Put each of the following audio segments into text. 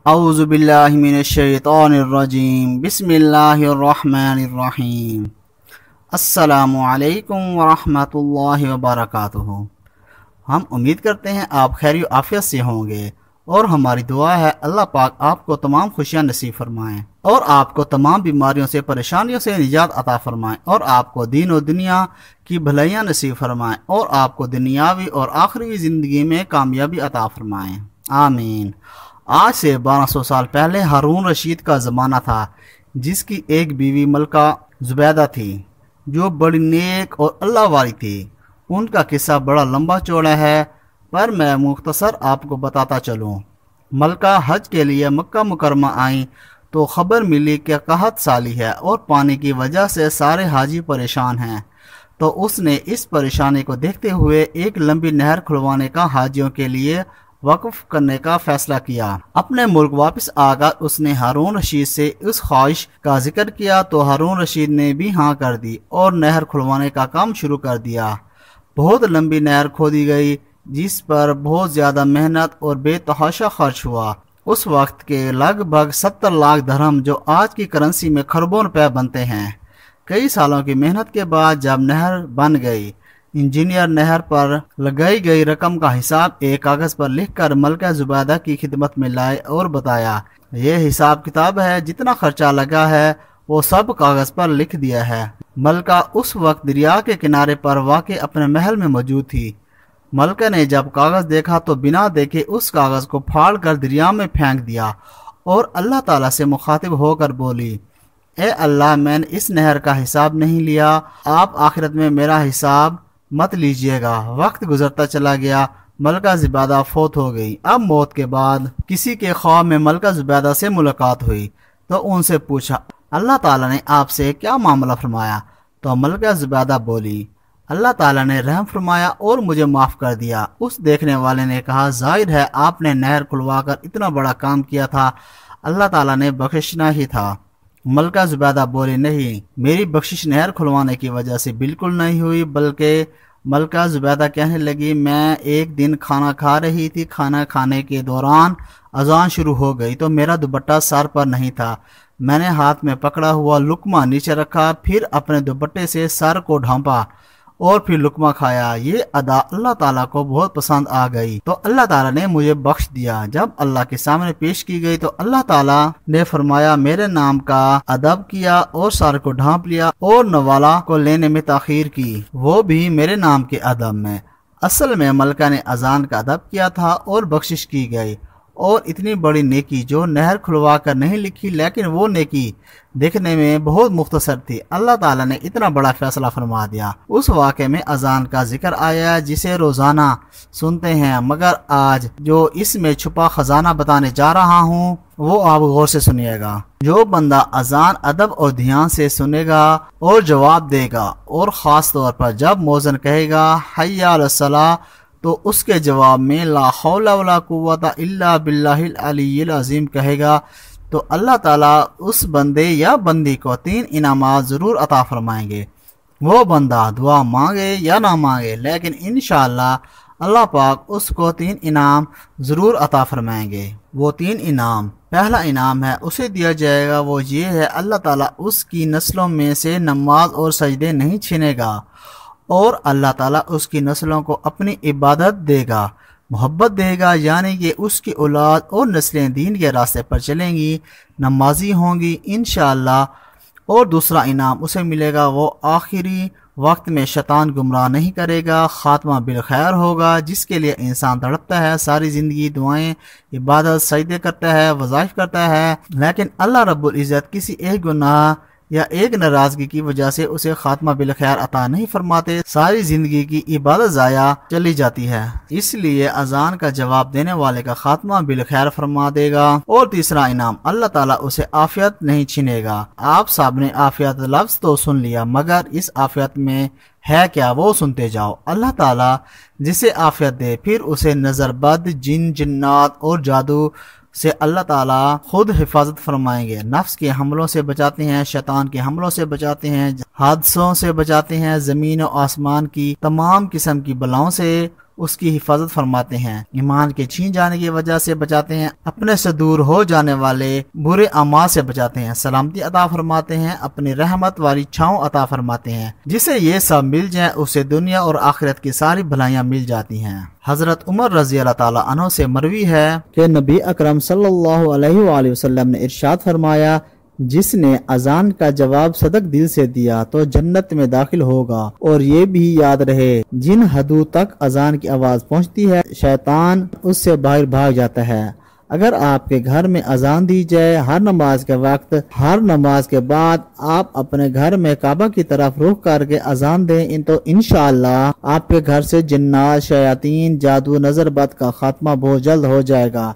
اعوذ باللہ من الشیطان الرجیم بسم اللہ الرحمن الرحیم السلام علیکم ورحمۃ اللہ وبرکاتہ۔ ہم امید کرتے ہیں آپ خیر و عافیت سے ہوں گے اور ہماری دعا ہے اللہ پاک آپ کو تمام خوشیاں نصیب فرمائیں اور آپ کو تمام بیماریوں سے پریشانیوں سے نجات عطا فرمائیں اور آپ کو دین و دنیا کی بھلائیاں نصیب فرمائیں اور آپ کو دنیاوی اور آخری زندگی میں کامیابی عطا فرمائیں، آمین۔ آج سے 1200 سال پہلے ہارون رشید کا زمانہ تھا، جس کی ایک بیوی ملکہ زبیدہ تھی جو بڑی نیک اور اللہ والی تھی۔ ان کا قصہ بڑا لمبا چوڑا ہے، پر میں مختصر آپ کو بتاتا چلوں۔ ملکہ حج کے لیے مکہ مکرمہ آئیں تو خبر ملی کہ قحط سالی ہے اور پانی کی وجہ سے سارے حاجی پریشان ہیں، تو اس نے اس پریشانی کو دیکھتے ہوئے ایک لمبی نہر کھلوانے کا حاجیوں کے لیے وقف کرنے کا فیصلہ کیا۔ اپنے ملک واپس آ کر اس نے ہارون رشید سے اس خواہش کا ذکر کیا تو ہارون رشید نے بھی ہاں کر دی اور نہر کھلوانے کا کام شروع کر دیا۔ بہت لمبی نہر کھودی گئی جس پر بہت زیادہ محنت اور بے تحاشا خرچ ہوا۔ اس وقت کے لگ بھگ 70 لاکھ درہم، جو آج کی کرنسی میں کھربوں روپے بنتے ہیں۔ کئی سالوں کی محنت کے بعد جب نہر بن گئی، انجینئر نہر پر لگائی گئی رقم کا حساب ایک کاغذ پر لکھ کر ملکہ زبیدہ کی خدمت میں لائے اور بتایا، یہ حساب کتاب ہے، جتنا خرچہ لگا ہے وہ سب کاغذ پر لکھ دیا ہے۔ ملکہ اس وقت دریا کے کنارے پر واقع اپنے محل میں موجود تھی۔ ملکہ نے جب کاغذ دیکھا تو بنا دیکھے اس کاغذ کو پھاڑ کر دریا میں پھینک دیا اور اللہ تعالیٰ سے مخاطب ہو کر بولی، اے اللہ، میں نے اس نہر کا حساب نہیں لیا، آپ آخرت میں میرا حساب مت لیجئے گا۔ وقت گزرتا چلا گیا، ملکہ زبیدہ فوت ہو گئی۔ اب موت کے بعد کسی کے خواب میں ملکہ زبیدہ سے ملاقات ہوئی تو ان سے پوچھا، اللہ تعالیٰ نے آپ سے کیا معاملہ فرمایا؟ تو ملکہ زبیدہ بولی، اللہ تعالیٰ نے رحم فرمایا اور مجھے معاف کر دیا۔ اس دیکھنے والے نے کہا، ظاہر ہے آپ نے نہر کھلوا کر اتنا بڑا کام کیا تھا، اللہ تعالیٰ نے بخشنا ہی تھا۔ ملکہ زبیدہ بولی، نہیں، میری بخشش نہر کھلوانے کی وجہ سے بالکل نہیں ہوئی، بلکہ ملکہ زبیدہ کہنے لگی، میں ایک دن کھانا کھا رہی تھی، کھانا کھانے کے دوران اذان شروع ہو گئی تو میرا دوپٹہ سر پر نہیں تھا، میں نے ہاتھ میں پکڑا ہوا لقمہ نیچے رکھا، پھر اپنے دوپٹے سے سر کو ڈھانپا اور پھر لقمہ کھایا۔ یہ ادا اللہ تعالیٰ کو بہت پسند آ گئی تو اللہ تعالیٰ نے مجھے بخش دیا۔ جب اللہ کے سامنے پیش کی گئی تو اللہ تعالیٰ نے فرمایا، میرے نام کا ادب کیا اور سر کو ڈھانپ لیا اور نوالا کو لینے میں تاخیر کی، وہ بھی میرے نام کے ادب میں۔ اصل میں ملکہ نے اذان کا ادب کیا تھا اور بخشش کی گئی، اور اتنی بڑی نیکی جو نہر کھلوا کر نہیں لکھی، لیکن وہ نیکی دیکھنے میں بہت مختصر تھی، اللہ تعالیٰ نے اتنا بڑا فیصلہ فرما دیا۔ اس واقعے میں اذان کا ذکر آیا جسے روزانہ سنتے ہیں، مگر آج جو اس میں چھپا خزانہ بتانے جا رہا ہوں وہ آپ غور سے سنیے گا۔ جو بندہ اذان ادب اور دھیان سے سنے گا اور جواب دے گا، اور خاص طور پر جب مؤذن کہے گا حی علی الصلاۃ، تو اس کے جواب میں لا حول ولا قوت الا باللہ العلی العظیم کہے گا، تو اللہ تعالیٰ اس بندے یا بندی کو 3 انعامات ضرور عطا فرمائیں گے۔ وہ بندہ دعا مانگے یا نہ مانگے، لیکن انشاءاللہ اللہ پاک اس کو 3 انعام ضرور عطا فرمائیں گے۔ وہ 3 انعام، پہلا انعام ہے اسے دیا جائے گا، وہ یہ ہے اللہ تعالیٰ اس کی نسلوں میں سے نماز اور سجدے نہیں چھینے گا، اور اللہ تعالیٰ اس کی نسلوں کو اپنی عبادت دے گا، محبت دے گا، یعنی کہ اس کی اولاد اور نسلیں دین کے راستے پر چلیں گی، نمازی ہوں گی انشاءاللہ۔ اور دوسرا انعام اسے ملے گا، وہ آخری وقت میں شیطان گمراہ نہیں کرے گا، خاتمہ بالخیر ہوگا، جس کے لیے انسان تڑپتا ہے، ساری زندگی دعائیں، عبادت، سجدے کرتا ہے، وظائف کرتا ہے، لیکن اللہ رب العزت کسی ایک گناہ یا ایک ناراضگی کی وجہ سے اسے خاتمہ بالخیر عطا نہیں فرماتے، ساری زندگی کی عبادت ضائع چلی جاتی ہے۔ اس لیے اذان کا جواب دینے والے کا خاتمہ بالخیر فرما دے گا۔ اور تیسرا انعام، اللہ تعالیٰ اسے عافیت نہیں چھینے گا۔ آپ سب نے عافیت لفظ تو سن لیا، مگر اس عافیت میں ہے کیا وہ سنتے جاؤ۔ اللہ تعالیٰ جسے عافیت دے پھر اسے نظر بد، جن جنات اور جادو سے اللہ تعالیٰ خود حفاظت فرمائیں گے، نفس کے حملوں سے بچاتے ہیں، شیطان کے حملوں سے بچاتے ہیں، حادثوں سے بچاتے ہیں، زمین و آسمان کی تمام قسم کی بلاؤں سے اس کی حفاظت فرماتے ہیں، ایمان کے چھین جانے کی وجہ سے بچاتے ہیں، اپنے سے دور ہو جانے والے برے اعمال سے بچاتے ہیں، سلامتی عطا فرماتے ہیں، اپنی رحمت والی چھاؤں عطا فرماتے ہیں۔ جسے یہ سب مل جائیں اسے دنیا اور آخرت کی ساری بھلائیاں مل جاتی ہیں۔ حضرت عمر رضی اللہ تعالیٰ عنہ سے مروی ہے کہ نبی اکرم صلی اللہ علیہ وآلہ وسلم نے ارشاد فرمایا، جس نے اذان کا جواب صدق دل سے دیا تو جنت میں داخل ہوگا، اور یہ بھی یاد رہے جن حدوں تک اذان کی آواز پہنچتی ہے شیطان اس سے باہر بھاگ جاتا ہے۔ اگر آپ کے گھر میں اذان دی جائے ہر نماز کے وقت، ہر نماز کے بعد آپ اپنے گھر میں کعبہ کی طرف رخ کر کے اذان دیں تو انشاءاللہ آپ کے گھر سے جنات، شیاطین، جادو، نظر بد کا خاتمہ بہت جلد ہو جائے گا،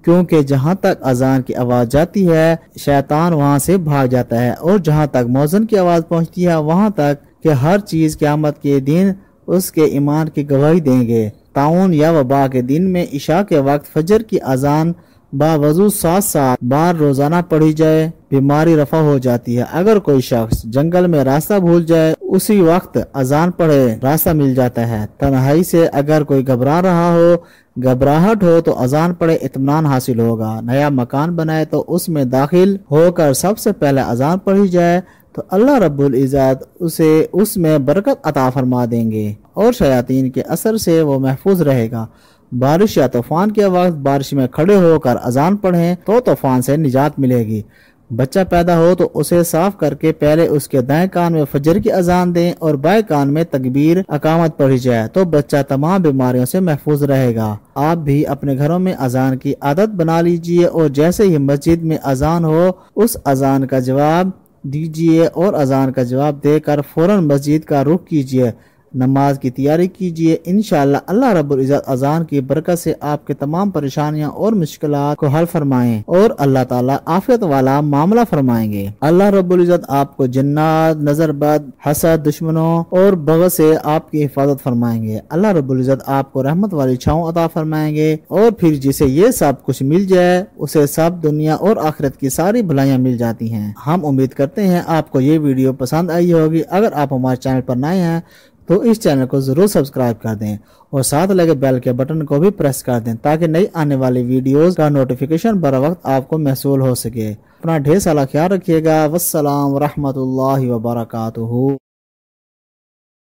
کیونکہ جہاں تک اذان کی آواز جاتی ہے شیطان وہاں سے بھاگ جاتا ہے، اور جہاں تک مؤذن کی آواز پہنچتی ہے وہاں تک کہ ہر چیز قیامت کے دن اس کے ایمان کی گواہی دیں گے۔ طاعون یا وبا کے دن میں عشاء کے وقت فجر کی اذان باوضو 7 بار روزانہ پڑھی جائے بیماری رفع ہو جاتی ہے۔ اگر کوئی شخص جنگل میں راستہ بھول جائے اسی وقت اذان پڑھے راستہ مل جاتا ہے۔ تنہائی سے اگر کوئی گھبرا رہا ہو، گھبراہٹ ہو تو اذان پڑھے اطمینان حاصل ہوگا۔ نیا مکان بنائے تو اس میں داخل ہو کر سب سے پہلے اذان پڑھی جائے تو اللہ رب العزت اسے اس میں برکت عطا فرما دیں گے اور شیاطین کے اثر سے وہ محفوظ رہے گا۔ بارش یا طوفان کے وقت بارش میں کھڑے ہو کر اذان پڑھیں تو طوفان سے نجات ملے گی۔ بچہ پیدا ہو تو اسے صاف کر کے پہلے اس کے دائیں کان میں فجر کی اذان دیں اور بائیں کان میں تکبیر اقامت پڑھی جائے تو بچہ تمام بیماریوں سے محفوظ رہے گا۔ آپ بھی اپنے گھروں میں اذان کی عادت بنا لیجئے اور جیسے ہی مسجد میں اذان ہو اس اذان کا جواب دیجئے اور اذان کا جواب دے کر فوراً مسجد کا رخ کیجئے، نماز کی تیاری کیجئے۔ انشاءاللہ اللہ رب العزت اذان کی برکت سے آپ کے تمام پریشانیاں اور مشکلات کو حل فرمائیں اور اللہ تعالیٰ عافیت والا معاملہ فرمائیں گے۔ اللہ رب العزت آپ کو جنات، نظر بد، حسد، دشمنوں اور بغض سے آپ کی حفاظت فرمائیں گے۔ اللہ رب العزت آپ کو رحمت والی چھاؤں عطا فرمائیں گے، اور پھر جسے یہ سب کچھ مل جائے اسے سب دنیا اور آخرت کی ساری بھلائیاں مل جاتی ہیں۔ ہم امید کرتے ہیں آپ کو یہ ویڈیو پسند آئی ہوگی۔ اگر آپ ہمارے چینل پر نئے ہیں تو اس چینل کو ضرور سبسکرائب کر دیں اور ساتھ لگے بیل کے بٹن کو بھی پریس کر دیں تاکہ نئی آنے والی ویڈیوز کا نوٹیفیکیشن بر وقت آپ کو محصول ہو سکے۔ اپنا ڈھیر سارا خیال رکھیے گا۔ والسلام ورحمۃ اللہ وبرکاتہ۔